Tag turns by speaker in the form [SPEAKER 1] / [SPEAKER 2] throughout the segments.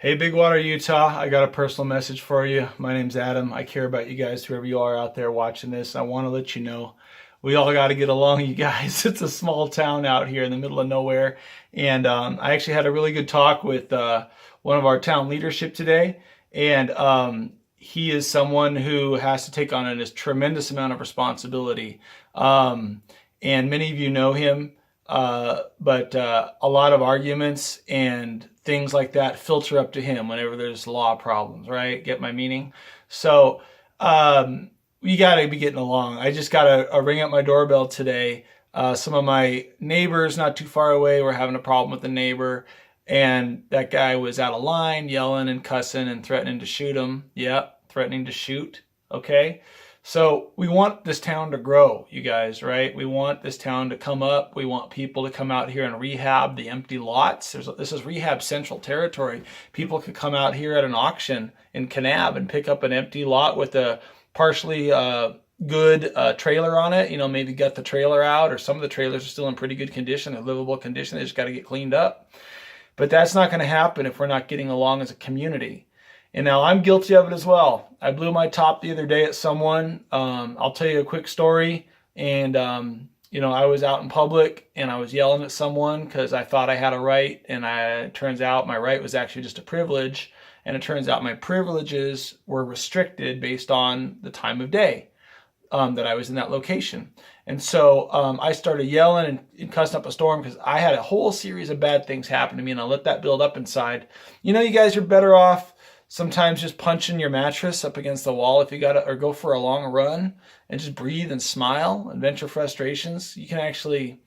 [SPEAKER 1] Hey, Big Water, Utah. I got a personal message for you. My name's Adam. I care about you guys, whoever you are out there watching this. I want to let you know we all got to get along, you guys. It's a small town out here in the middle of nowhere. And I actually had a really good talk with one of our town leadership today. And he is someone who has to take on a tremendous amount of responsibility. And many of you know him. But a lot of arguments and things like that filter up to him whenever there's law problems, right? Get my meaning? So we got to be getting along. I just got a ring at my doorbell today. Some of my neighbors not too far away were having a problem with the neighbor, and that guy was out of line, yelling and cussing and threatening to shoot him. Yep, threatening to shoot. Okay. So we want this town to grow, you guys, right? We want this town to come up. We want people to come out here and rehab the empty lots. This is rehab central territory. People could come out here at an auction in Kanab and pick up an empty lot with a partially good trailer on it. You know, maybe get the trailer out, or some of the trailers are still in pretty good condition, a livable condition. They just got to get cleaned up. But that's not going to happen if we're not getting along as a community. And now I'm guilty of it as well. I blew my top the other day at someone. I'll tell you a quick story. And, I was out in public and I was yelling at someone because I thought I had a right. And it turns out my right was actually just a privilege. And it turns out my privileges were restricted based on the time of day that I was in that location. And so I started yelling and cussing up a storm because I had a whole series of bad things happen to me. And I let that build up inside. You guys are better off sometimes just punching your mattress up against the wall if you got to, or go for a long run and just breathe and smile and vent your frustrations. You can actually,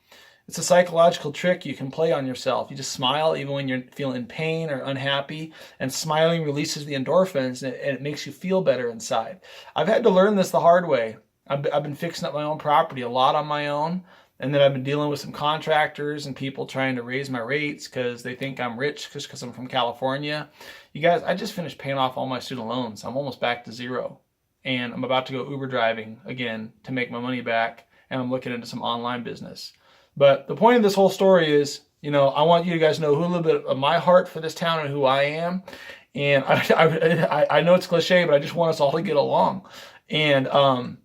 [SPEAKER 1] it's a psychological trick you can play on yourself. You just smile even when you're feeling pain or unhappy, and smiling releases the endorphins and it makes you feel better inside. I've had to learn this the hard way. I've been fixing up my own property a lot on my own. And then I've been dealing with some contractors and people trying to raise my rates because they think I'm rich just because I'm from California. You guys, I just finished paying off all my student loans. I'm almost back to zero. And I'm about to go Uber driving again to make my money back. And I'm looking into some online business. But the point of this whole story is, I want you guys to know a little bit of my heart for this town and who I am. And I know it's cliche, but I just want us all to get along. And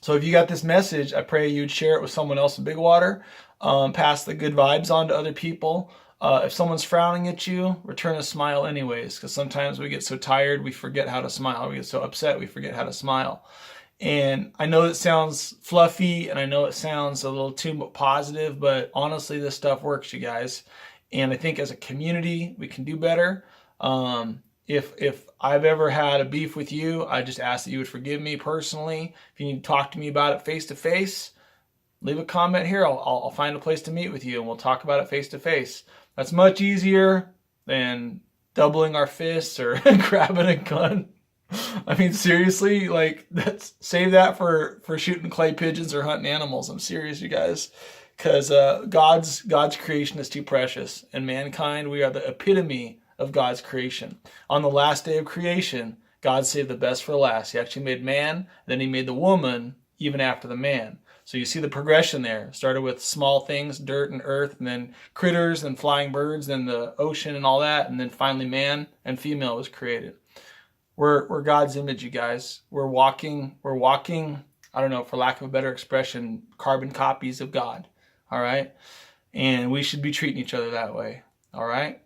[SPEAKER 1] so if you got this message, I pray you'd share it with someone else in Big Water. Pass the good vibes on to other people. If someone's frowning at you, return a smile anyways, because sometimes we get so tired, we forget how to smile. We get so upset, we forget how to smile. And I know it sounds fluffy, and I know it sounds a little too positive, but honestly, this stuff works, you guys. And I think as a community, we can do better. If I've ever had a beef with you, I just ask that you would forgive me personally. If you need to talk to me about it face to face, leave a comment here. I'll find a place to meet with you and we'll talk about it face to face. That's much easier than doubling our fists or grabbing a gun. I mean, seriously, save that for shooting clay pigeons or hunting animals. I'm serious, you guys, because God's creation is too precious, and mankind, we are the epitome of God's creation. On the last day of creation, God saved the best for last. He actually made man, then he made the woman even after the man. So you see the progression there. Started with small things, dirt and earth, and then critters and flying birds, and the ocean and all that, and then finally man and female was created. We're God's image, you guys. We're walking, I don't know, for lack of a better expression, carbon copies of God. All right? And we should be treating each other that way. All right?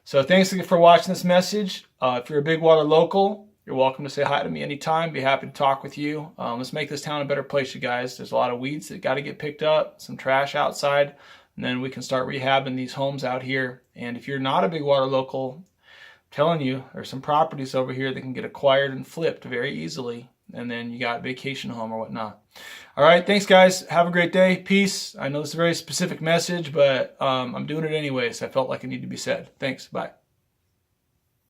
[SPEAKER 1] So thanks again for watching this message. If you're a Big Water local, you're welcome to say hi to me anytime. Be happy to talk with you. Let's make this town a better place, you guys. There's a lot of weeds that got to get picked up, some trash outside, and then we can start rehabbing these homes out here. And if you're not a Big Water local, I'm telling you, there's some properties over here that can get acquired and flipped very easily. And then you got vacation home or whatnot. All right, thanks, guys. Have a great day. Peace. I know this is a very specific message, but I'm doing it anyway, so I felt like it needed to be said. Thanks. Bye.